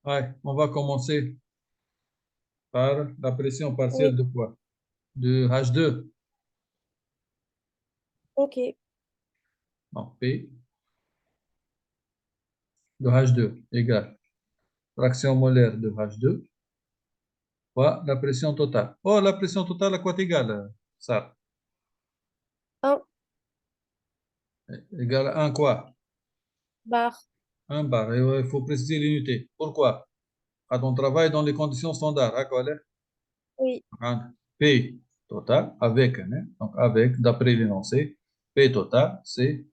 Ouais, on va commencer par la pression partielle Oui, de quoi? De H2. ok. Donc, P de H2 égale fraction molaire de H2 fois la pression totale. Oh, la pression totale à quoi égale, ça? 1 Égale à 1 quoi? bar. 1 bar. Et il faut préciser l'unité. Pourquoi? Quand on travaille dans les conditions standards, hein, collègue? Oui. P total avec, hein, donc avec, d'après l'énoncé, P total, c'est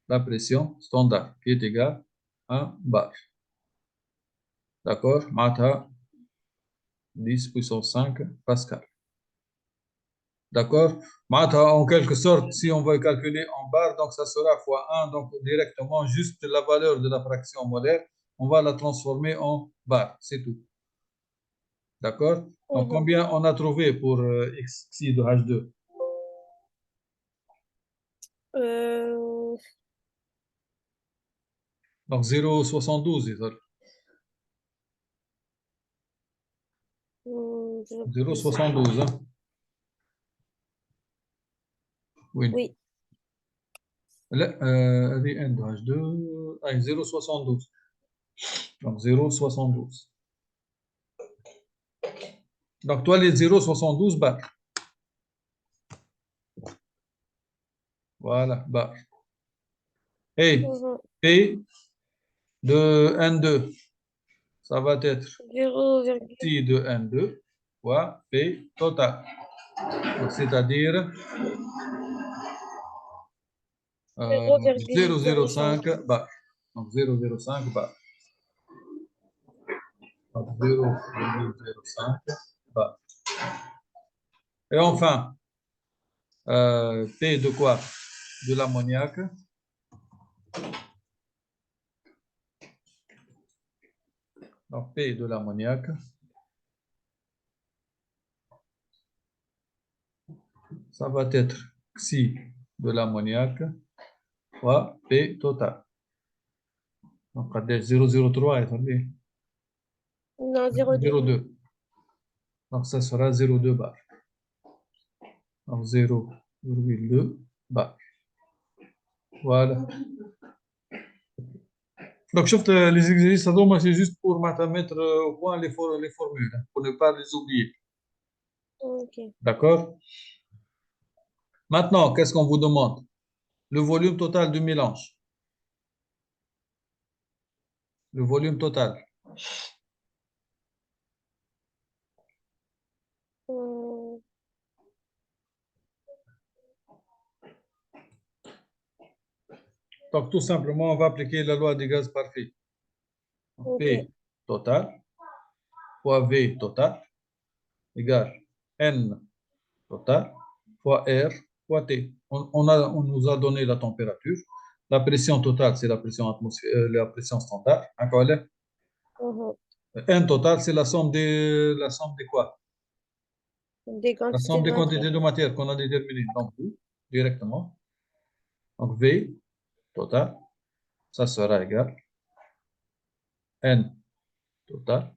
la pression standard qui est égale à 1 bar. D'accord? Mata 10 puissance 5 Pascal. D'accord? Mata, en quelque sorte, si on veut calculer en bar, donc ça sera fois 1, donc directement, juste la valeur de la fraction molaire, on va la transformer en bar, c'est tout. D'accord? Donc, Mhm. combien on a trouvé pour xi de H2? Euh, Donc, 0,72, je sais. 0,72, hein? Oui. Oui. لا هذه ان دو H2 اي 0,72 donc 0,72 donc toi les 0,72 bar voilà bar et Mhm. P de N2 ça va être 0,0 T de N2 fois P total donc c'est-à-dire 0,05. 0,05 bar donc 0,05 bar donc 0,05 bar et enfin P de quoi? De l'ammoniac. Donc, P de l'ammoniac, ça va être xi de l'ammoniac fois P total. Donc, 0,03 est allé. Non, 0,2. 0,2. Donc, ça sera 0,2 bar. Donc, 0,2 bar. Voilà. Donc, je les exercices, c'est juste pour mettre au point les formules, hein, pour ne pas les oublier. Ok. D'accord? Maintenant, qu'est-ce qu'on vous demande? Le volume total du mélange. Le volume total. Euh, Donc, tout simplement, on va appliquer la loi des gaz parfaits. ok. P total fois V total égale N total fois R fois T. On nous a donné la température. La pression totale, c'est la pression la pression standard. Encore là. Mhm. N total, c'est la somme des quoi? Des La quantités somme de des matière. quantités de matière qu'on a déterminées. Donc, directement. Donc, V total, ça sera égal N total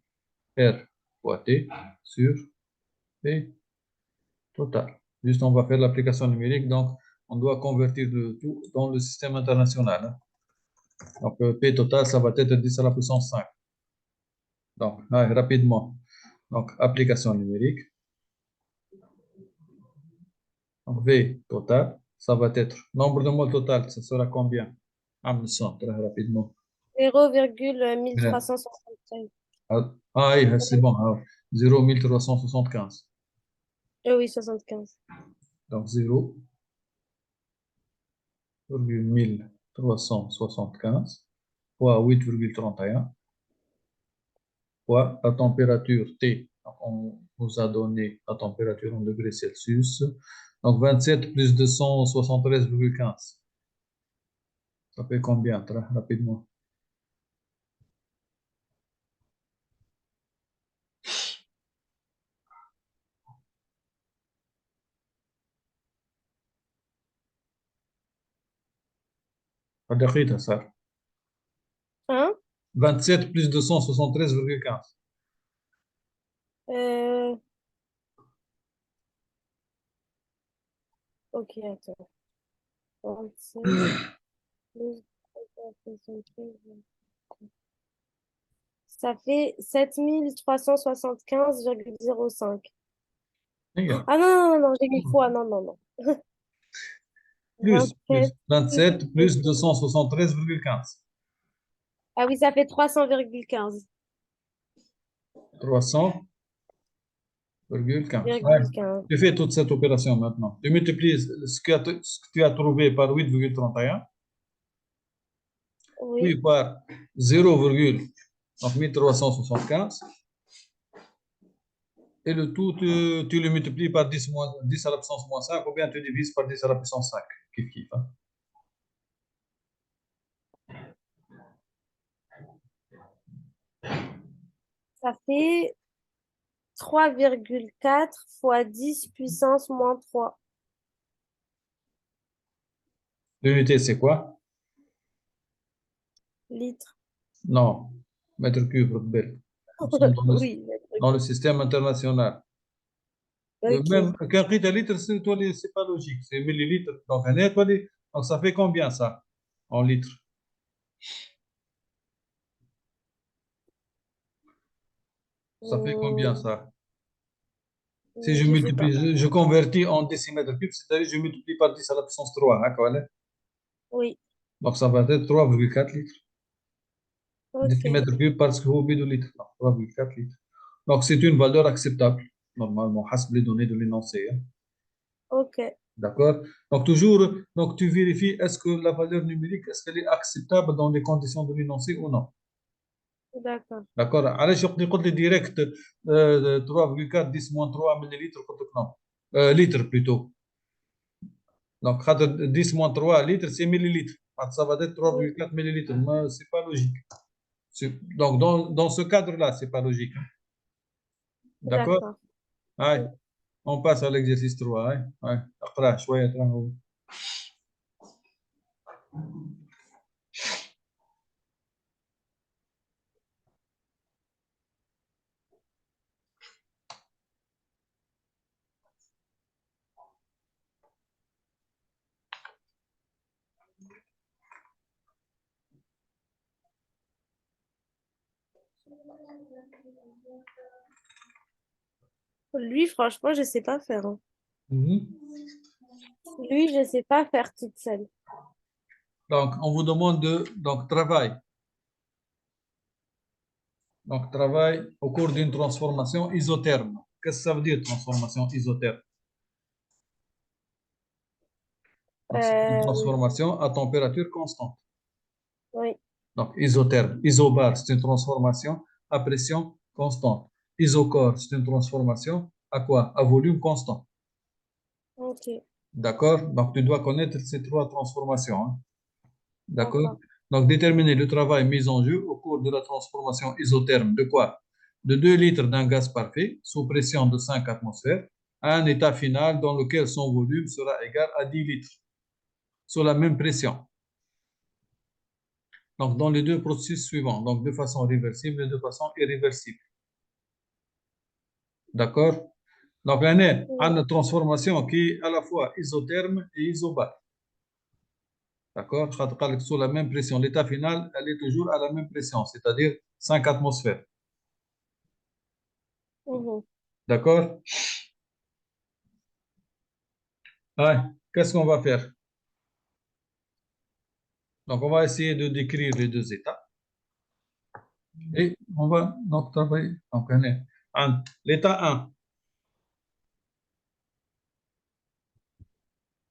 R fois T sur P total. Juste, on va faire l'application numérique. Donc, on doit convertir le tout dans le système international, hein. Donc, P total, ça va être 10 à la puissance 5. Donc, allez, rapidement. Donc, application numérique. Donc, V total, ça va être nombre de moles total, ça sera combien? Ah, très rapidement. 0,1365. Ah, c'est bon. 0,1375. Oui, 75. Donc, 0,1375 fois 8,31 fois la température T. Donc, on nous a donné la température en degrés Celsius. Donc, 27 plus 273,15. Ça fait combien, très rapidement? دقيقة صار. Hein? 27 plus 273,15. Euh, ok, attends. 27 plus 373. Ça fait 7375,05. هي. Ah non, non, non, non, j'ai mis fois. Non, non, non. Plus 27 plus 27 plus 273,15. Ah oui, ça fait 300,15. 300,15. Ouais. Virgule 15. Tu fais toute cette opération maintenant. Tu multiplies ce que tu as trouvé par 8,31, puis Oui, par 0, donc 1375, et le tout, tu le multiplies par 10, 10 à la puissance moins 5, ou bien tu divises par 10 à la puissance 5. Kiff, kiff, hein. ça fait 3,4 fois 10 puissance moins 3 L'unité, c'est quoi? litres. Non, mètre cube, rebelle. Nous sommes Oui, dans le système international. ok. Même qu'un litre, c'est pas logique. C'est millilitres. Donc, un litre, donc ça fait combien ça en litres? Ça fait combien Hum, ça? Si je je sais pas. multiplie, je convertis en décimètres cubes, c'est-à-dire je multiplie par 10 à la puissance 3. Hein, voilà. Oui, Donc ça va être 3,4 litres. ok, Décimètre cube parce que vous de litres. Donc, 3,4 litres. Donc c'est une valeur acceptable, normalement, حسب les données de l'énoncé. Hein. ok, D'accord? Donc toujours, donc tu vérifies est-ce que la valeur numérique, est-ce qu'elle est acceptable dans les conditions de l'énoncé ou non? d'accord. D'accord. علاش يقدر يقول لي ديريكت 3,4 10 moins 3 millilitres قلت لك non. litre plutôt. Donc 10 moins 3 litres c'est millilitres. Donc, ça va être Oui, 3,4 millilitres. Mais c'est pas logique. Donc dans ce cadre-là, c'est pas logique. Hein. D'accord? d'accord. Allez, Oui. on passe à l'exercice 3. Hein. Ouais. اقرأ شوية ترى. Lui, franchement, je sais pas faire. Hein. Mhm. Lui, je sais pas faire toute seule. Donc on vous demande de donc travail. Donc travail au cours d'une transformation isotherme. Qu'est-ce que ça veut dire transformation isotherme? Donc, c'est une Euh, transformation à température constante. oui, Donc, isotherme. Isobar, c'est une transformation à pression constante. Isocore, c'est une transformation à quoi? À volume constant. ok, D'accord? Donc, tu dois connaître ces trois transformations. Hein. D'accord? d'accord. Donc, déterminer le travail mis en jeu au cours de la transformation isotherme de quoi? De 2 litres d'un gaz parfait sous pression de 5 atmosphères à un état final dans lequel son volume sera égal à 10 litres sous la même pression. Donc, dans les deux processus suivants, donc de façon réversible et de façon irréversible. D'accord? Donc, on a Oui, une transformation qui est à la fois isotherme et isobare. D'accord? Sous la même pression. L'état final, elle est toujours à la même pression, c'est-à-dire 5 atmosphères. mhm. D'accord? Ouais. Qu'est-ce qu'on va faire? Donc, on va essayer de décrire les deux états. Et on va donc travailler. Donc, on est l'état 1.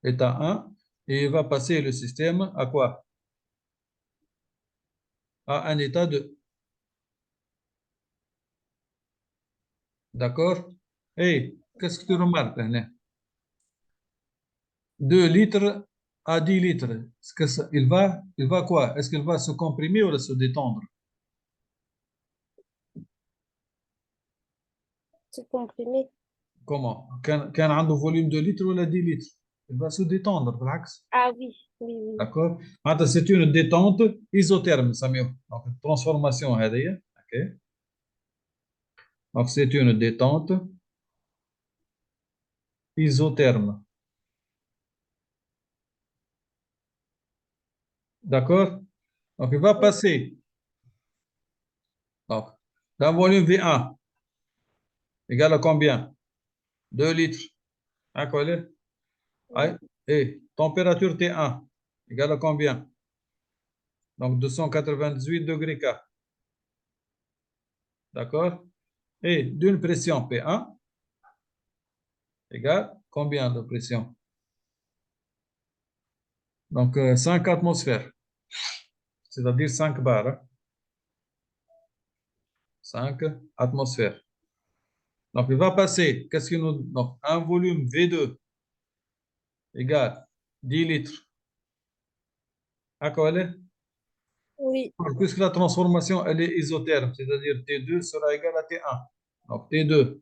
L'état 1. Et il va passer le système à quoi? À un état de. D'accord? Et qu'est-ce que tu remarques? 2 litres à 10 litres, est-ce que il va quoi? Est-ce qu'il va se comprimer ou se détendre? C'est comprimé. Comment? كان عنده volume de litres ou 10 litres? Il va se détendre, بالعكس. Ah oui, oui, oui. D'accord? معناتها c'est une détente isotherme, نسميوها. Donc, une transformation هذه. OK? Donc, c'est une détente isotherme. D'accord? Donc, il va Oui, passer donc, d'un volume V1 égal à combien? 2 litres. D'accord? oui, Et température T1 égale à combien? Donc 298 degrés K. D'accord? Et d'une pression P1 égale combien de pression? Donc 5 atmosphères, c'est-à-dire 5 bars. Hein. 5 atmosphères. Donc il va passer, qu'est-ce que nous. Donc un volume V2 égale 10 litres. D'accord? oui. Puisque la transformation elle est isotherme, c'est-à-dire T2 sera égal à T1. Donc T2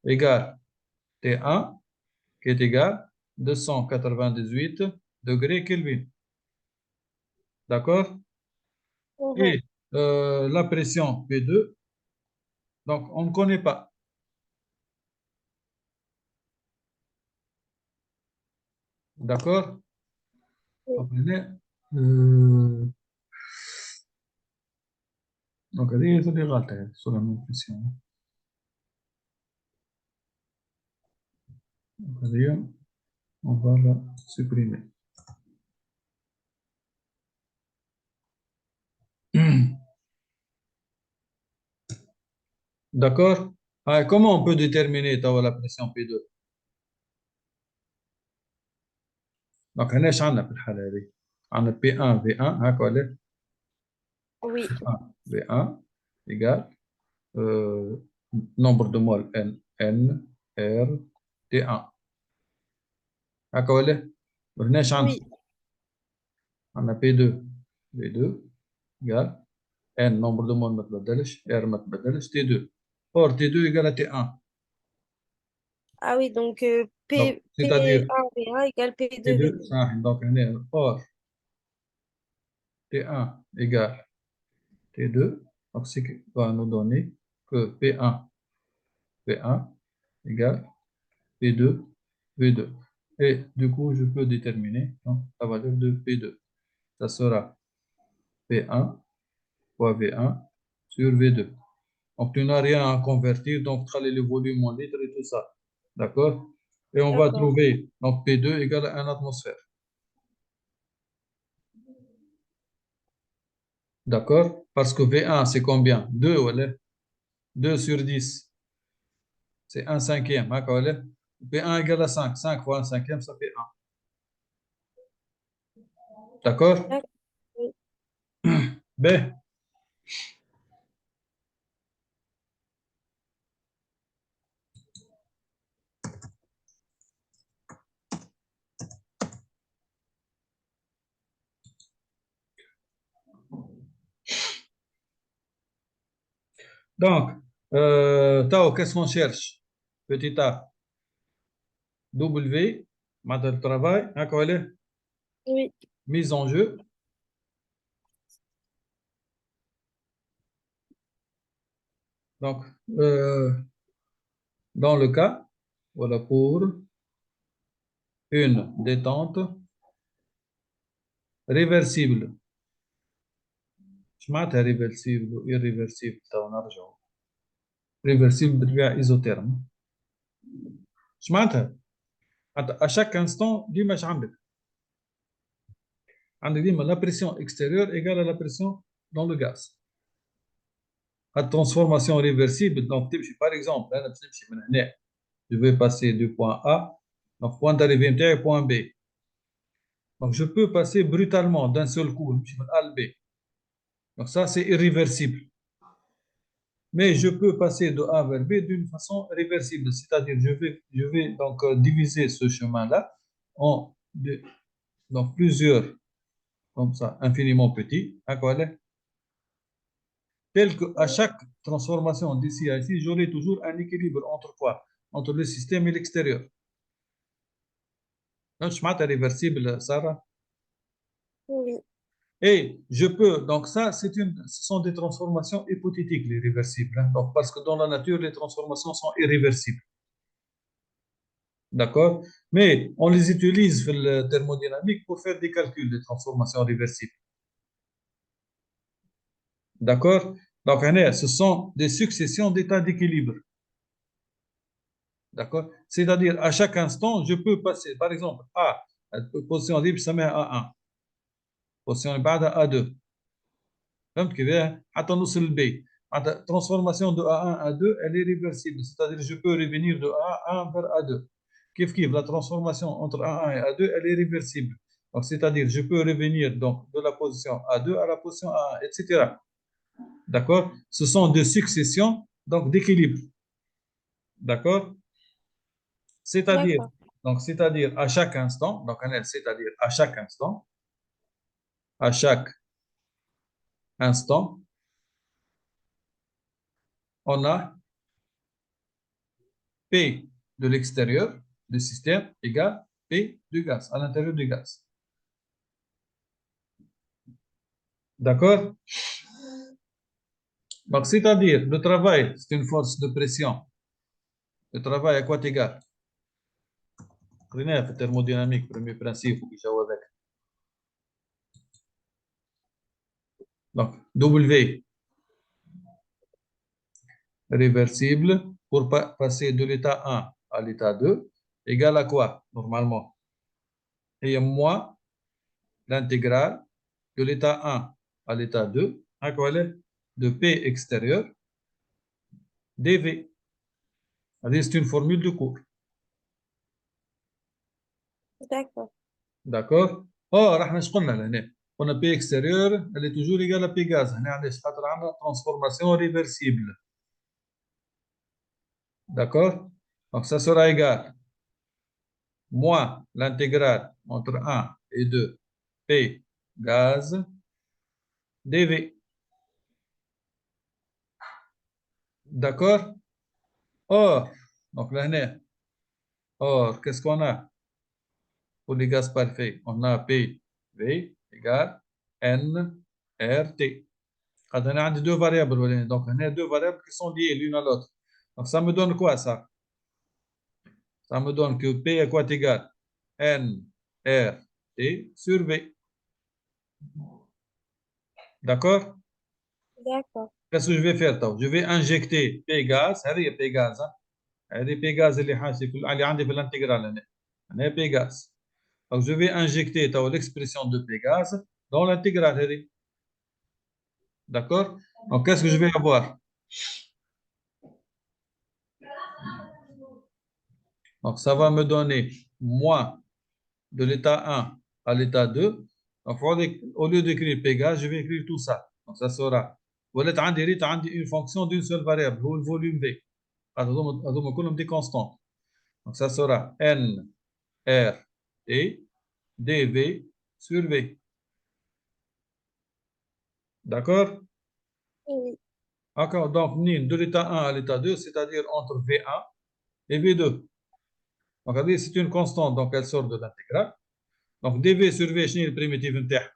égale T1 qui est égal 298 degrés Kelvin. D'accord? Mhm. Et la pression P2, donc on ne connaît pas. D'accord? Oui. Donc, euh, donc, هذه هذه غلطة sur la même pression. Donc, هذه on va la supprimer. D'accord? Ah, comment on peut déterminer la pression P2? Donc, هنا ايش عندنا في الحالة هذه؟ عندنا P1 V1 هكا ولا؟ Oui. P1 V1 égale nombre de moles N R T1 هكا ولا؟ وهنا ايش عندنا؟ Oui. عندنا P2 V2 égale N nombre de moles ما تبدلش R ما تبدلش T2 or T2 égale à T1 Ah oui, donc donc c'est-à-dire P1 V1 égale P2 T2 V2. صح donc هنا or T1 égale T2 donc ce qui va nous donner que P1 égale P2 V2 et du coup je peux déterminer donc, la valeur de P2 ça sera P1 fois V1 sur V2 donc tu n'as rien à convertir donc tu as le volume en litres et tout ça d'accord et on va D'accord. trouver donc P2 égale à 1 atmosphère d'accord parce que V1 c'est combien 2 voilà 2 sur 10 c'est 1 cinquième d'accord P1 égale à 5 5 fois 1 cinquième ça fait 1 d'accord D'accord. Oui. B donc Tao qu'est-ce qu'on cherche petit a W matin de travail d'accord Oui. mise en jeu donc dans le cas voilà pour une détente réversible معناتها réversible ou irréversible تو نرجعوا réversible بالطبيعة isotherme معناتها à chaque instant ديما ايش عندك ديما la pression extérieure égale à la pression dans le gaz la transformation réversible donc تمشي par exemple أنا باش نمشي من هنا je vais passer du point A donc point d'arrivée نتاعي point B donc je peux passer brutalement d'un seul coup نمشي من A à B donc ça c'est irréversible mais je peux passer de A vers B d'une façon réversible, c'est-à-dire je vais donc diviser ce chemin-là en deux. Donc, plusieurs, comme ça, infiniment petits. À quoi aller? Tel qu'à chaque transformation d'ici à ici, j'aurai toujours un équilibre entre quoi? Entre le système et l'extérieur. Donc, je m'attends réversible, Sarah. Oui. Et je peux, donc ça, ce sont des transformations hypothétiques, les réversibles, hein. Donc, parce que dans la nature, les transformations sont irréversibles. D'accord? Mais on les utilise dans la thermodynamique pour faire des calculs de transformations réversibles. D'accord? Donc, ce sont des successions d'états d'équilibre. D'accord? C'est-à-dire, à chaque instant, je peux passer, par exemple, A, position libre, ça met à 1. Position بعدها A2. فهمت كيف؟ حتى نوصل للبي. معناتها transformation de A1 à A2, elle est réversible. C'est-à-dire, je peux revenir de A1 vers A2. Kiff kiff, la transformation entre A1 et A2, elle est réversible. Donc, c'est-à-dire, je peux revenir donc de la position A2 à la position A1, etc. D'accord? Ce sont des successions donc d'équilibre. D'accord? C'est-à-dire, D'accord. c'est-à-dire à chaque instant, donc c'est-à-dire à chaque instant, on a P de l'extérieur du système égale P du gaz, à l'intérieur du gaz. D'accord? Donc, c'est-à-dire, le travail, c'est une force de pression. Le travail à quoi égal? Prenez la thermodynamique, premier principe, qui joue avec. Donc, W réversible pour passer de l'état 1 à l'état 2 égale à quoi, normalement? Et moins l'intégrale de l'état 1 à l'état 2, à quoi elle est? De P extérieur dV. C'est une formule de cours. D'accord. D'accord? راح قلنا لهنا قلنا P extérieur elle est toujours égale à P gaz. هنا علاش خاطر عندنا transformation réversible. D'accord? Donc ça sera égal moins l'intégrale entre 1 et 2 P gaz dV. D'accord? Or, donc là, or, qu'est-ce qu'on a pour les gaz parfaits? On a P, V égale N, R, T. On a deux variables. Donc, on a deux variables qui sont liées l'une à l'autre. Donc, ça me donne quoi, ça? Ça me donne que P est quoi égal? N, R, T sur V. D'accord? D'accord. Qu'est-ce que je vais faire, toi? Je vais injecter P gaz. هذه P gaz. هذه P gaz اللي عندي في الانتجرال هنا. هنا P gaz. Donc, je vais injecter l'expression de Pégase dans l'intégrale. D'accord? Donc, qu'est-ce que je vais avoir? Donc, ça va me donner moins de l'état 1 à l'état 2. Donc, au lieu d'écrire Pégase, je vais écrire tout ça. Donc, ça sera. ولات عندي une fonction d'une seule variable, هو le volume V. هذوما كلهم des constantes. Donc, ça sera N, R, T, dV sur V. D'accord? Oui. D'accord. Donc, de l'état 1 à l'état 2, c'est-à-dire entre V1 et V2. Donc, c'est une constante, donc elle sort de l'intégrale. Donc, dV sur V, c'est le primitif نتاعها.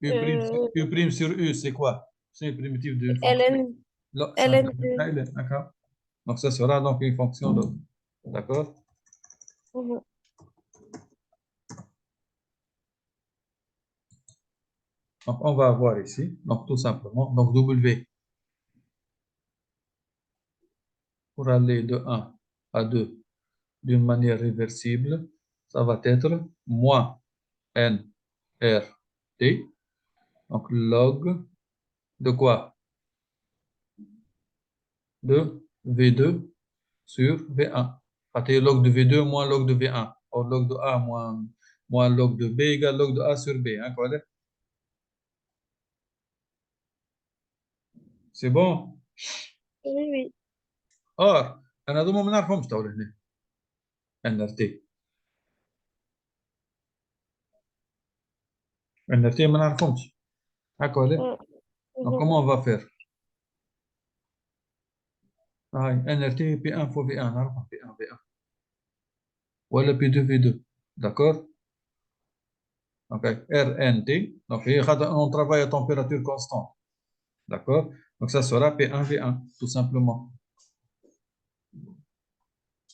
Euh, U prime sur U, c'est quoi? C'est le primitif d'une fonction. LN, Là, c'est un LN2. d'accord. Donc, ça sera donc une fonction de. D'accord? Mhm. Donc, on va avoir ici, donc tout simplement, donc W pour aller de 1 à 2 d'une manière réversible, ça va être moins N R T, donc log de quoi? De V2 sur V1. Partir log de V2 moins log de V1. Or log de A moins log de B égale log de A sur B. Hein, c'est bon? Oui, oui. Or, أنا هذوما ما نعرفهمش تو هنا. NRT. NRT ما نعرفهمش هكا ولا. Donc Mhm. comment on va faire? هاي NRT P1 fois V1 نعرفها P1 V1 ولا P2 V2. D'accord? Ok, RNT. Donc on travaille à température constante. D'accord? Donc ça sera P1 V1 tout simplement.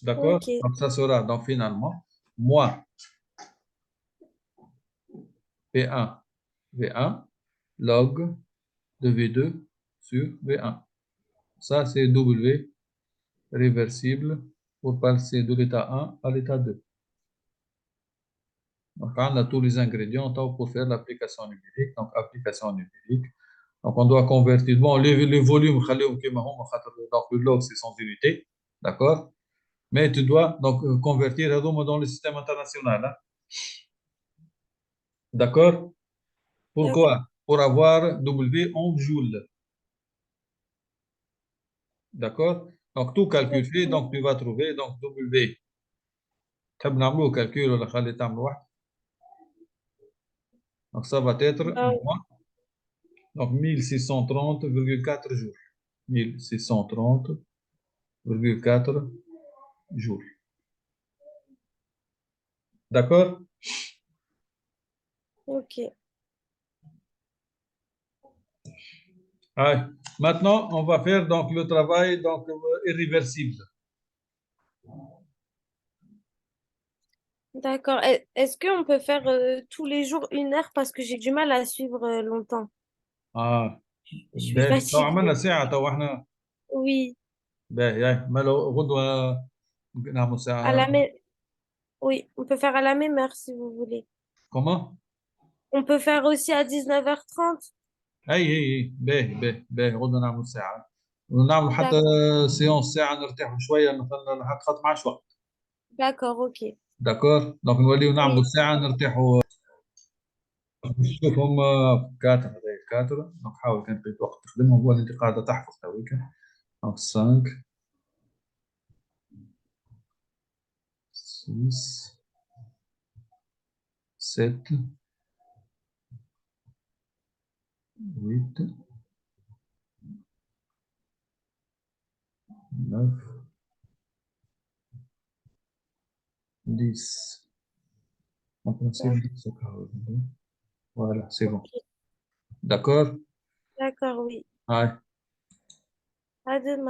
D'accord? Ok, Donc ça sera donc finalement moins P1 V1 log de V2 sur V1. Ça, c'est W réversible pour passer de l'état 1 à l'état 2. Donc, on a tous les ingrédients pour faire l'application numérique. Donc, application numérique. Donc, on doit convertir. Bon, les volumes, donc le log, c'est sans unité. D'accord? Mais tu dois donc convertir dans le système international. Hein. D'accord? d'accord. Pourquoi? Pour avoir W en joules. D'accord? Donc, tout calcul fait, donc tu vas trouver donc W. تحب نعملوه calcul ولا خلي تعمل واحد؟ Donc, ça va être Bah, moins, donc 1630,4 jours. 1630,4 jours. D'accord? ok, Allez. Maintenant, on va faire donc le travail donc, irréversible. d'accord. Est-ce qu'on peut faire tous les jours 1 heure parce que j'ai du mal à suivre longtemps? اه Je suis باهي تو عملنا fatiguée. ساعة تو احنا Oui, باهي هاي ما لو غدوة ممكن نعمل à ساعة. la même... Oui, on peut faire à la même heure si vous voulez. كمان On peut faire aussi à 19h30. هي باهي غدوة نعمل ساعة ونعمل حتى D'accord, سيونس ساعة نرتاح شوية مثلا حتى خاطر معاش وقت. d'accord, ok. داكور دونك نوليو نعملوا Oui, ساعة نرتاحوا. نشوف هم 4 هذايا 4 دونك حاول كان لقيت وقت تخدمهم هو اللي انت قاعدة تحفظ تويك. دونك 5 6 7 8 9 10. En principe, d'ac- 10 voilà, c'est bon. ok. D'accord? D'accord, oui. Ouais. À demain.